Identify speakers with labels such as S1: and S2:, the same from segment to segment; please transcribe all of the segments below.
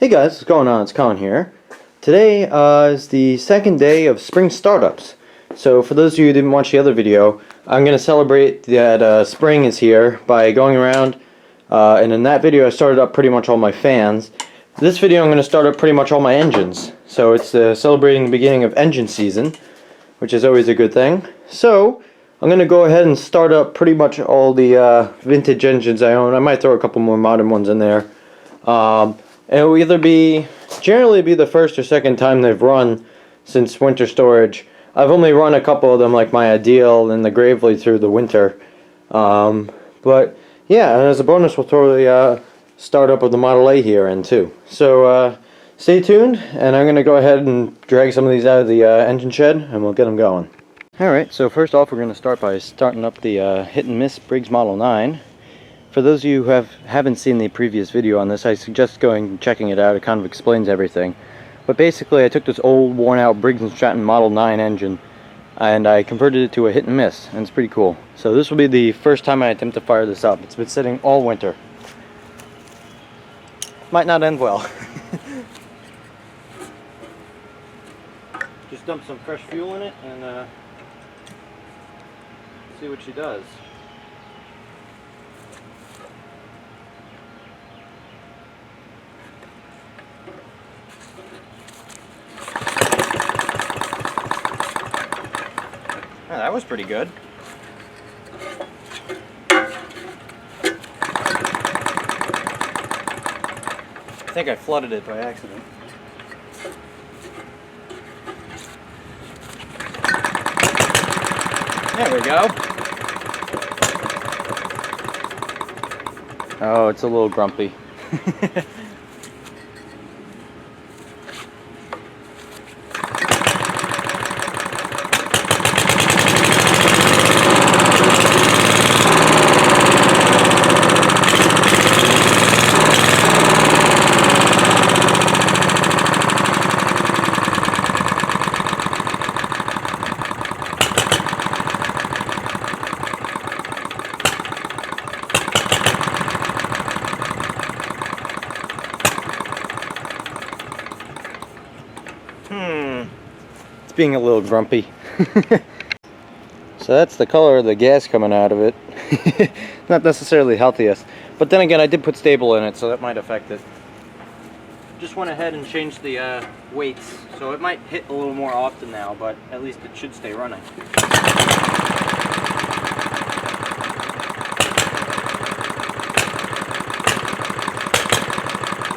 S1: Hey guys, what's going on? It's Colin here. Today is the second day of spring startups. So for those of you who didn't watch the other video, I'm going to celebrate that spring is here by going around, and in that video I started up pretty much all my fans. This video I'm going to start up pretty much all my engines. So it's celebrating the beginning of engine season, which is always a good thing. So I'm going to go ahead and start up pretty much all the vintage engines I own. I might throw a couple more modern ones in there. And it will either generally be the first or second time they've run since winter storage. I've only run a couple of them, like my Ideal and the Gravely, through the winter. But yeah, and as a bonus we'll throw the startup of the Model A here in too. So stay tuned, and I'm going to go ahead and drag some of these out of the engine shed and we'll get them going. Alright, so first off we're going to start by starting up the Hit and Miss Briggs Model 9. For those of you who haven't seen the previous video on this, I suggest going and checking it out. It kind of explains everything. But basically I took this old worn out Briggs & Stratton Model 9 engine and I converted it to a Hit and Miss, and it's pretty cool. So this will be the first time I attempt to fire this up. It's been sitting all winter. Might not end well. Just dump some fresh fuel in it and see what she does. Oh, that was pretty good. I think I flooded it by accident. There we go. Oh, it's a little grumpy. It's being a little grumpy. So that's the color of the gas coming out of it. Not necessarily healthiest, but then again I did put stable in it, so that might affect it. Just went ahead and changed the weights, so it might hit a little more often now, but at least it should stay running.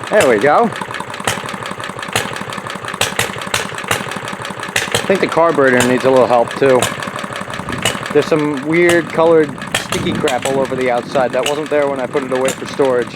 S1: There we go. I think the carburetor needs a little help too. There's some weird colored sticky crap all over the outside that wasn't there when I put it away for storage.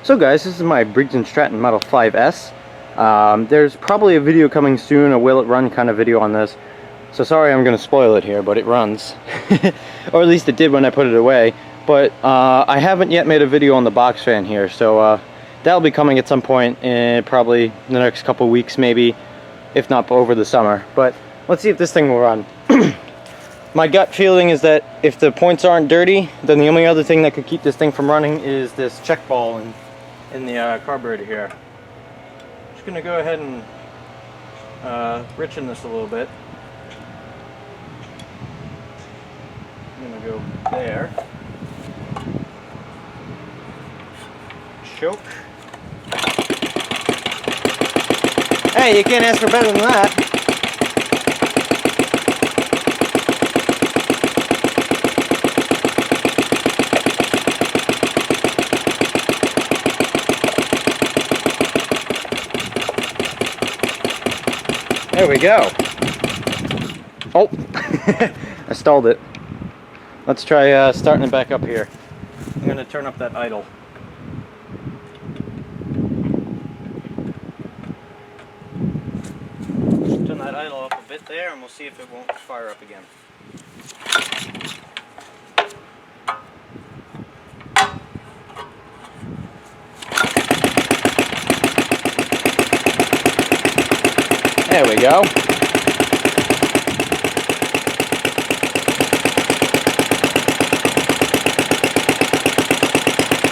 S1: So guys, this is my Briggs & Stratton Model 5S. There's probably a video coming soon, a will it run kind of video on this. So sorry I'm going to spoil it here, but it runs. Or at least it did when I put it away. But I haven't yet made a video on the box fan here, so that'll be coming at some point in probably the next couple weeks maybe, if not over the summer. But let's see if this thing will run. My gut feeling is that if the points aren't dirty, then the only other thing that could keep this thing from running is this check ball in the carburetor here. Just going to go ahead and richen this a little bit. go there. Choke. Hey, you can't ask for better than that. There we go. Oh, I stalled it. Let's try starting it back up here. I'm going to turn up that idle. Turn that idle up a bit there and we'll see if it won't fire up again. There we go.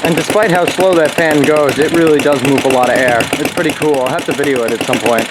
S1: And despite how slow that fan goes, it really does move a lot of air. It's pretty cool. I'll have to video it at some point.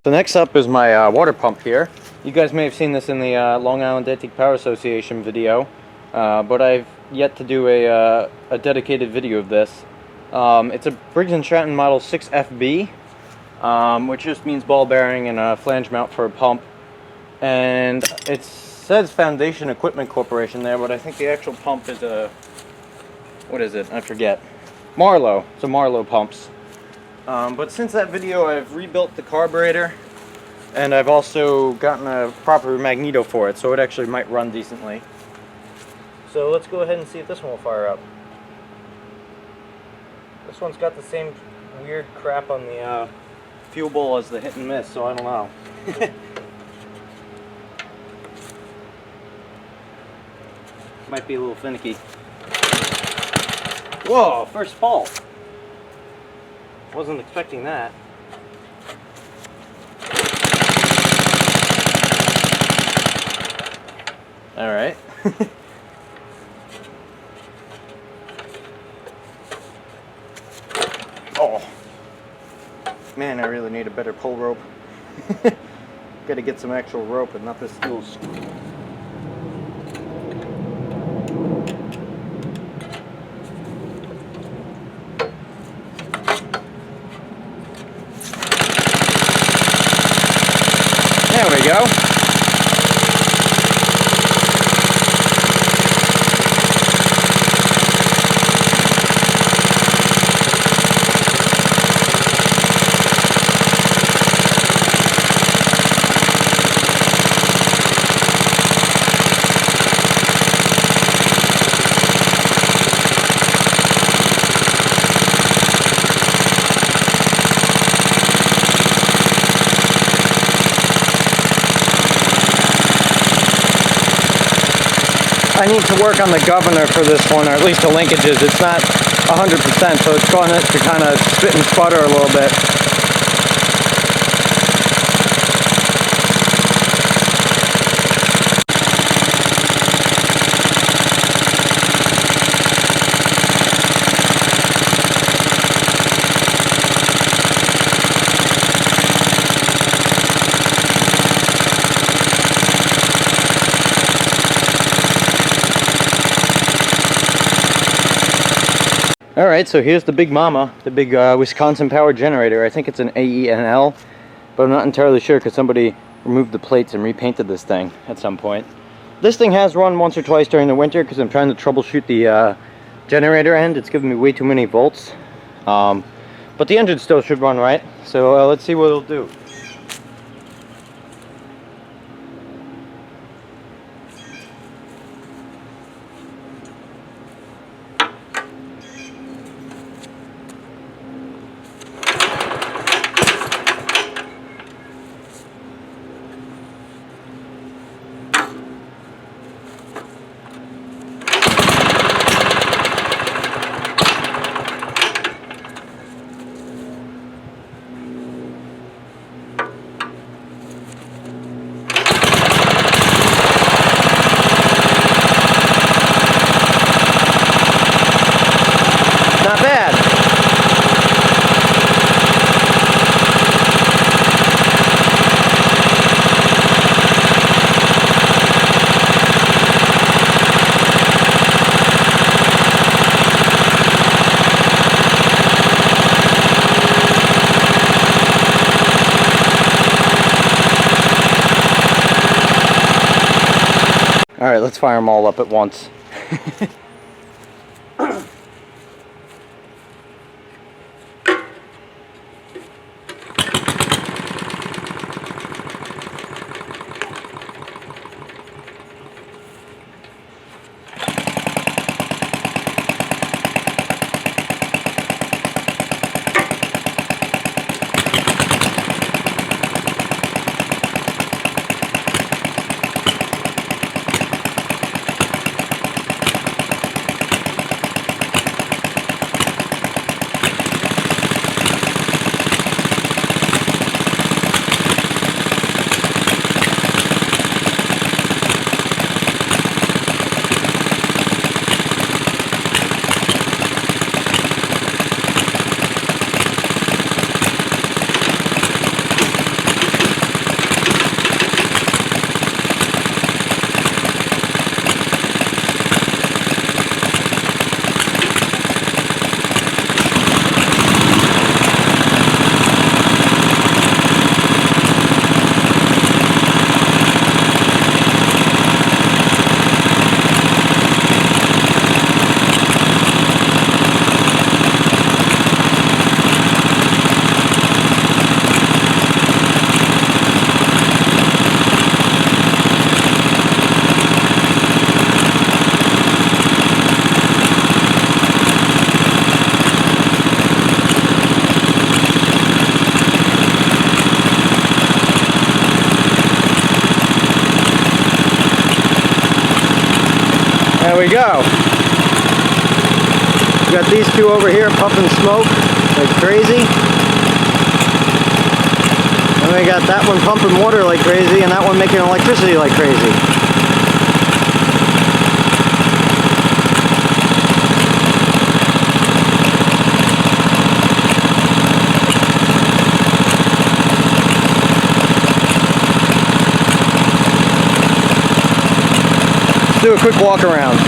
S1: So next up is my water pump here. You guys may have seen this in the Long Island Antique Power Association video, but I've yet to do a dedicated video of this. It's a Briggs & Stratton Model 6FB, which just means ball bearing and a flange mount for a pump. And it says Foundation Equipment Corporation there, but I think the actual pump is a, what is it? I forget. Marlowe. It's a Marlowe pumps. But since that video, I've rebuilt the carburetor, and I've also gotten a proper magneto for it, so it actually might run decently. So let's go ahead and see if this one will fire up. This one's got the same weird crap on the fuel bowl as the hit and miss, so I don't know. Might be a little finicky. Whoa, first fall. Wasn't expecting that. All right. Oh, man, I really need a better pull rope. Got to get some actual rope and not this little screw. There we go. I need to work on the governor for this one, or at least the linkages. It's not 100%, so it's going to kind of spit and sputter a little bit. Alright, so here's the big mama, the big Wisconsin power generator. I think it's an AENL, but I'm not entirely sure because somebody removed the plates and repainted this thing at some point. This thing has run once or twice during the winter because I'm trying to troubleshoot the generator end. It's giving me way too many volts. But the engine still should run right, so let's see what it'll do. Alright, let's fire them all up at once. There we go. We got these two over here pumping smoke like crazy. And we got that one pumping water like crazy, and that one making electricity like crazy. Let's do a quick walk around.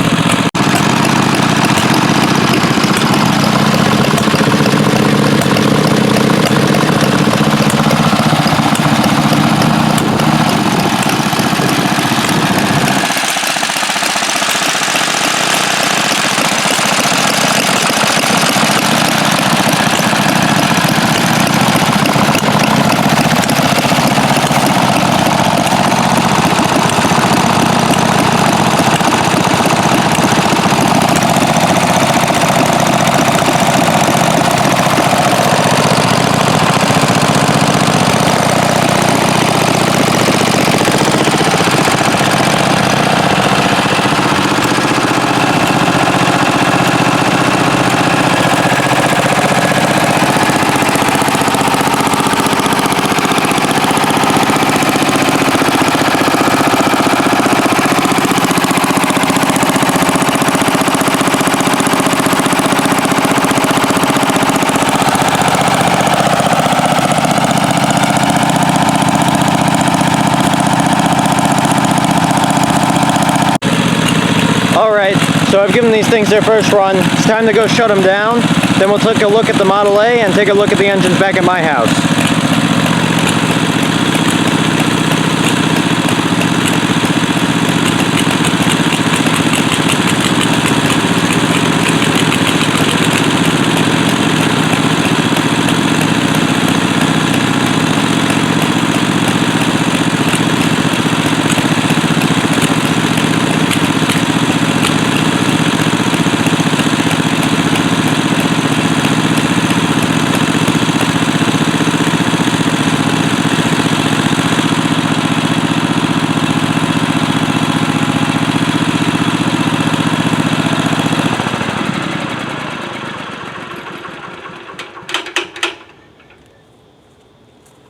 S1: Alright, so I've given these things their first run. It's time to go shut them down. Then we'll take a look at the Model A and take a look at the engines back at my house.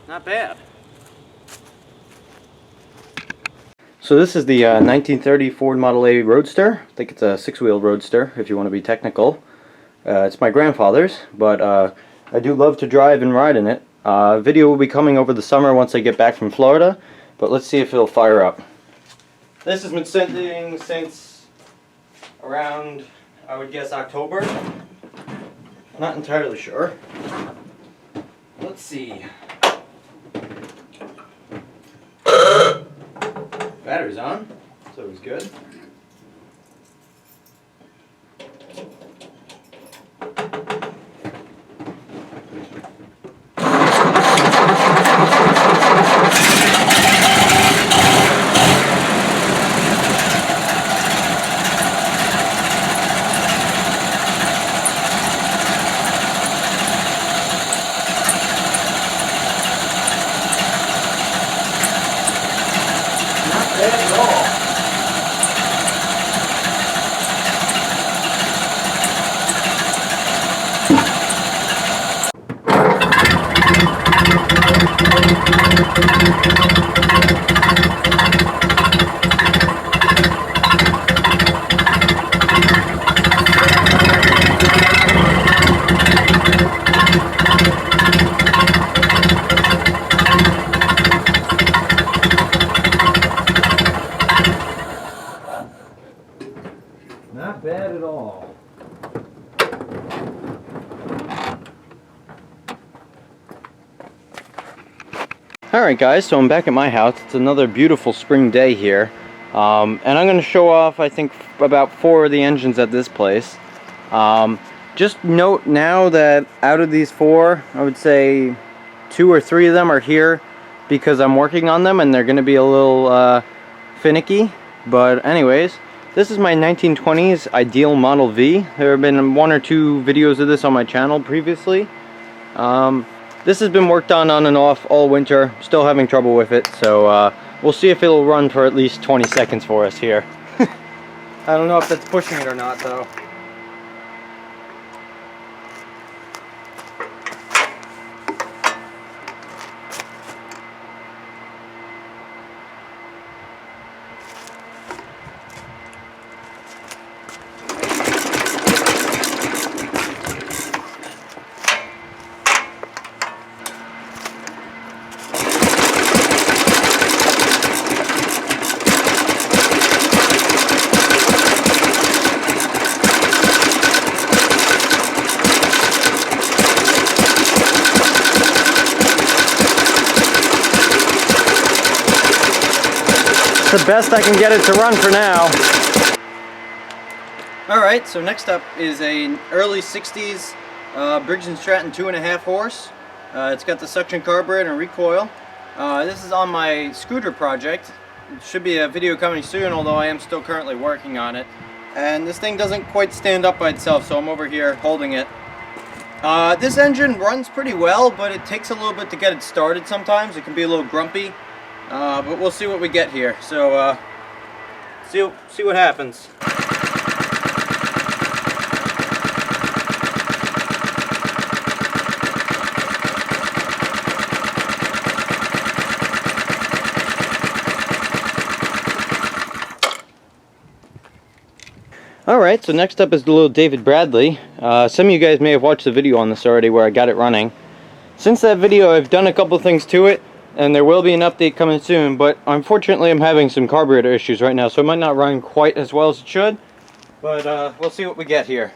S1: Not bad. So this is the 1930 Ford Model A Roadster. I think it's a six-wheeled Roadster, if you want to be technical. It's my grandfather's, but I do love to drive and ride in it. Video will be coming over the summer once I get back from Florida, but let's see if it'll fire up. This has been sitting since around, I would guess, October. Not entirely sure. Let's see. Battery's on, so so it was good. Not bad at all. Not bad at all. Alright guys, so I'm back at my house. It's another beautiful spring day here. And I'm going to show off, I think, about 4 of the engines at this place. Just note now that out of these 4, I would say 2 or 3 of them are here because I'm working on them and they're going to be a little finicky. But anyways, this is my 1920s Ideal Model V. There have been 1 or 2 videos of this on my channel previously. This has been worked on and off all winter. Still having trouble with it, so we'll see if it'll run for at least 20 seconds for us here. I don't know if that's pushing it or not though. It's the best I can get it to run for now. Alright, so next up is an early 60s Briggs & Stratton 2.5 horse. It's got the suction carburetor and recoil. This is on my scooter project. It should be a video coming soon, although I am still currently working on it. And this thing doesn't quite stand up by itself, so I'm over here holding it. This engine runs pretty well, but it takes a little bit to get it started sometimes. It can be a little grumpy. But we'll see what we get here. So, see what happens. Alright, so next up is the little David Bradley. Some of you guys may have watched the video on this already where I got it running. Since that video, I've done a couple things to it. And there will be an update coming soon, but unfortunately I'm having some carburetor issues right now, so it might not run quite as well as it should. But we'll see what we get here.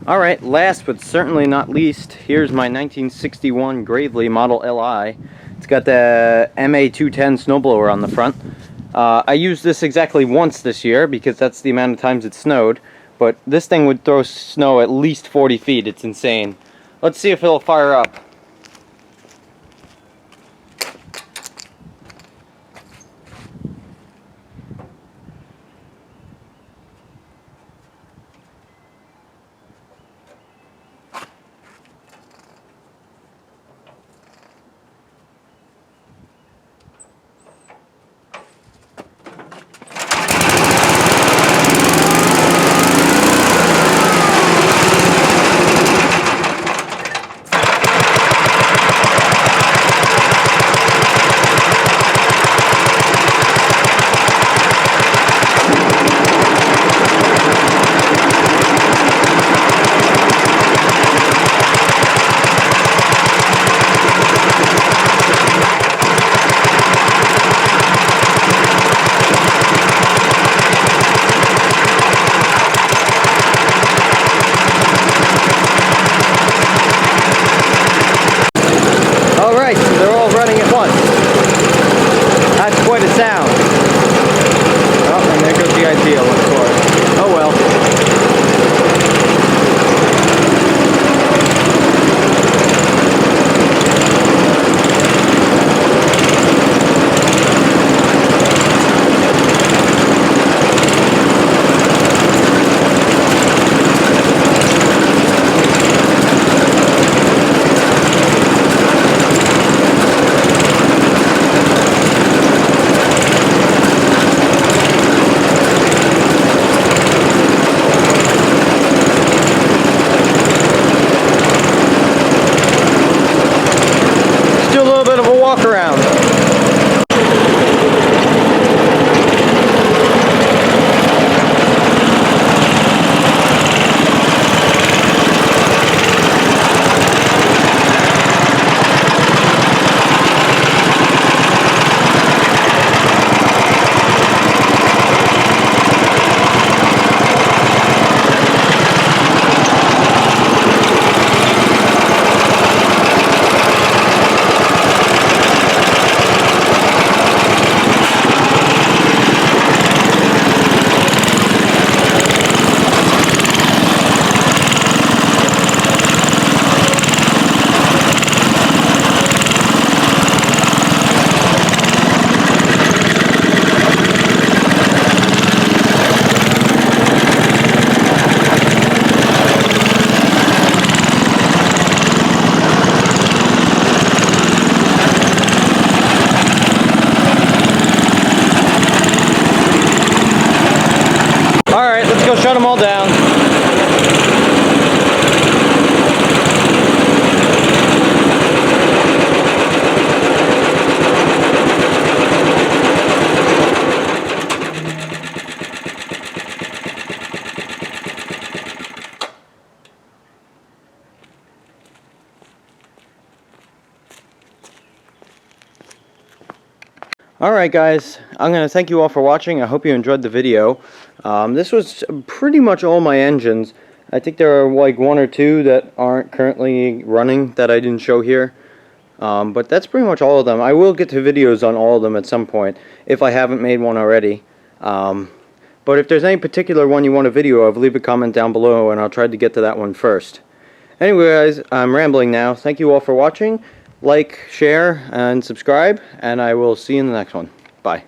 S1: Alright, last but certainly not least, here's my 1961 Gravely Model Li. It's got the MA210 snowblower on the front. I used this exactly once this year because that's the amount of times it snowed, but this thing would throw snow at least 40 feet. It's insane. Let's see if it'll fire up. Alright guys, I'm going to thank you all for watching. I hope you enjoyed the video. This was pretty much all my engines. I think there are like one or two that aren't currently running that I didn't show here. But that's pretty much all of them. I will get to videos on all of them at some point, if I haven't made one already. But if there's any particular one you want a video of, leave a comment down below and I'll try to get to that one first. Anyway guys, I'm rambling now. Thank you all for watching. Like, share, and subscribe, and I will see you in the next one. Bye.